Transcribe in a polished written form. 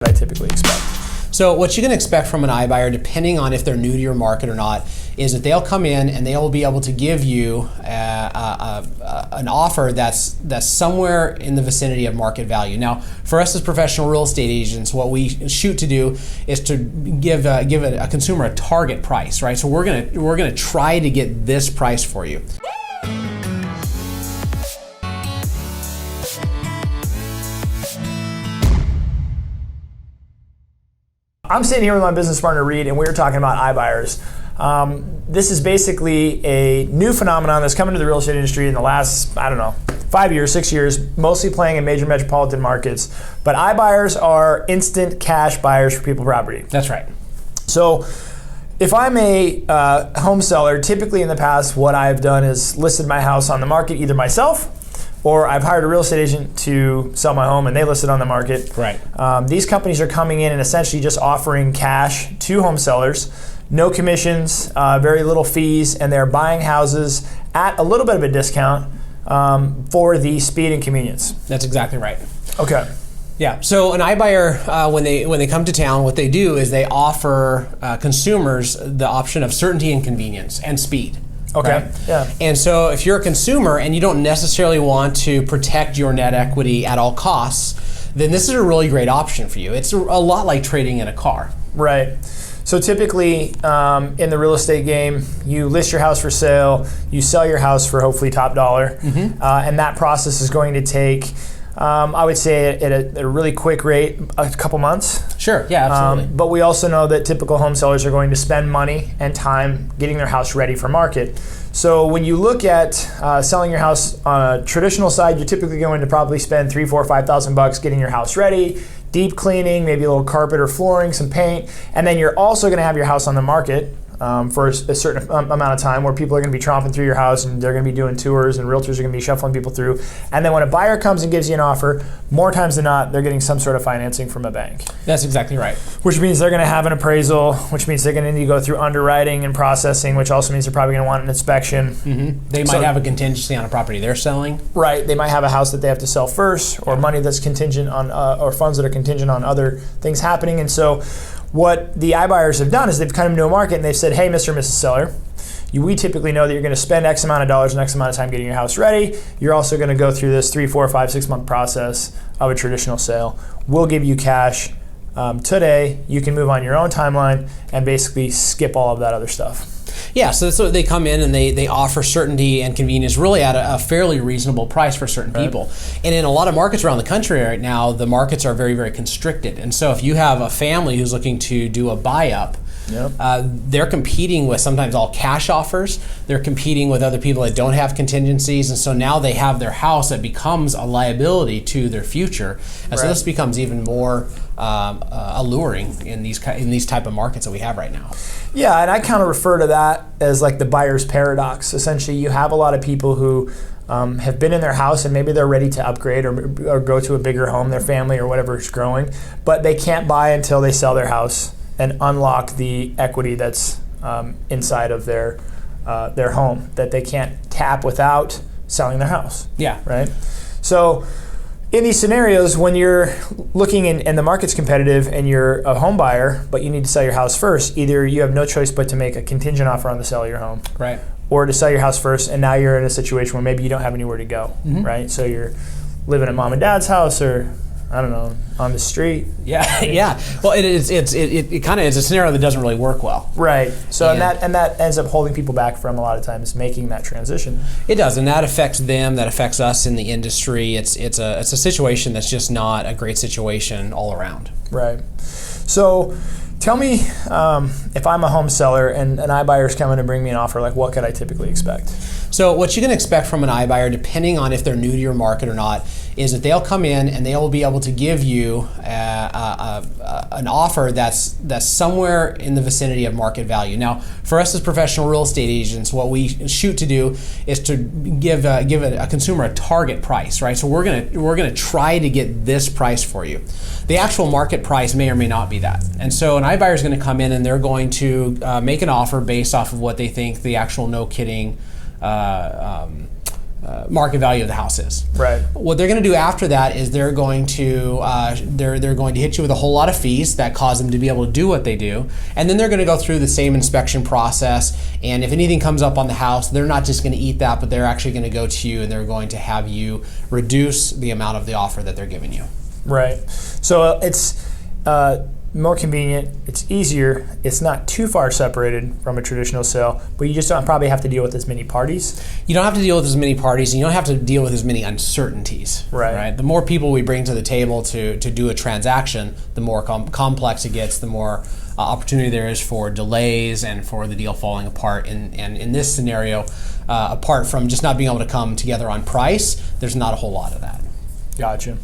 I typically expect. So what you can expect from an iBuyer, depending on if they're new to your market or not, is that they'll come in and they'll be able to give you an offer that's somewhere in the vicinity of market value. Now, for us as professional real estate agents, what we shoot to do is to give a consumer a target price, right? So we're gonna try to get this price for you. I'm sitting here with my business partner, Reed, and we were talking about iBuyers. This is basically a new phenomenon that's coming to the real estate industry in the last, 5 years, 6 years, mostly playing in major metropolitan markets. But iBuyers are instant cash buyers for people property. That's right. So if I'm a home seller, typically in the past, what I've done is listed my house on the market either myself, or I've hired a real estate agent to sell my home and they list it on the market. Right. These companies are coming in and essentially just offering cash to home sellers, no commissions, very little fees, and they're buying houses at a little bit of a discount for the speed and convenience. That's exactly right. Okay. Yeah, so an iBuyer, when they come to town, what they do is they offer consumers the option of certainty and convenience and speed. Okay. Right? Yeah. And so if you're a consumer and you don't necessarily want to protect your net equity at all costs, then this is a really great option for you. It's a lot like trading in a car. Right. So typically in the real estate game, you list your house for sale, you sell your house for hopefully top dollar, and that process is going to take, I would say at a really quick rate, a couple months. Sure, yeah, absolutely. But we also know that typical home sellers are going to spend money and time getting their house ready for market. So when you look at selling your house on a traditional side, you're typically going to probably spend $3,000, $4,000, $5,000 getting your house ready, deep cleaning, maybe a little carpet or flooring, some paint, and then you're also going to have your house on the market for a certain amount of time where people are going to be tromping through your house and they're going to be doing tours and realtors are going to be shuffling people through. And then when a buyer comes and gives you an offer, more times than not, they're getting some sort of financing from a bank. That's exactly right. Which means they're going to have an appraisal, which means they're going to need to go through underwriting and processing, which also means they're probably going to want an inspection. They might have a contingency on a property they're selling. Right. They might have a house that they have to sell first, or money that's contingent on, or funds that are contingent on other things happening. And so what the iBuyers have done is they've come into a market and they've said, hey, Mr. and Mrs. Seller, we typically know that you're going to spend X amount of dollars and X amount of time getting your house ready. You're also going to go through this 3, 4, 5, 6 month process of a traditional sale. We'll give you cash today. You can move on your own timeline and basically skip all of that other stuff. Yeah, so they come in and they offer certainty and convenience really at a fairly reasonable price for certain people. And in a lot of markets around the country right now, the markets are very, very constricted. And so if you have a family who's looking to do a buy-up, they're competing with sometimes all cash offers. They're competing with other people that don't have contingencies, and so now they have their house that becomes a liability to their future. And so this becomes even more alluring in these type of markets that we have right now. Yeah, and I kind of refer to that as like the buyer's paradox. Essentially, you have a lot of people who have been in their house and maybe they're ready to upgrade or go to a bigger home, their family or whatever is growing, but they can't buy until they sell their house and unlock the equity that's inside of their home that they can't tap without selling their house. Yeah. Right? So in these scenarios, when you're looking and the market's competitive and you're a home buyer, but you need to sell your house first, either you have no choice but to make a contingent offer on the sale of your home. Right. Or to sell your house first, and now you're in a situation where maybe you don't have anywhere to go, right? So you're living at mom and dad's house or, I don't know, on the street. Yeah, yeah. Well, it kind of is a scenario that doesn't really work well. Right. So and that ends up holding people back from a lot of times making that transition. It does, and that affects them. That affects us in the industry. It's a situation that's just not a great situation all around. Right. So tell me, if I'm a home seller and an iBuyer's coming to bring me an offer, like what could I typically expect? So what you can expect from an iBuyer, depending on if they're new to your market or not, is that they'll come in and they'll be able to give you an offer that's somewhere in the vicinity of market value. Now, for us as professional real estate agents, what we shoot to do is to give a consumer a target price, right? So we're gonna try to get this price for you. The actual market price may or may not be that. And so an iBuyer is going to come in and they're going to make an offer based off of what they think the actual no kidding market value of the house is. Right. What they're going to do after that is they're going to hit you with a whole lot of fees that cause them to be able to do what they do, and then they're going to go through the same inspection process. And if anything comes up on the house, they're not just going to eat that, but they're actually going to go to you and they're going to have you reduce the amount of the offer that they're giving you. Right. So it's more convenient, it's easier, it's not too far separated from a traditional sale, but you just don't probably have to deal with as many parties. You don't have to deal with as many parties, and you don't have to deal with as many uncertainties. Right. The more people we bring to the table to do a transaction, the more complex it gets, the more opportunity there is for delays and for the deal falling apart. And in this scenario, apart from just not being able to come together on price, there's not a whole lot of that. Gotcha.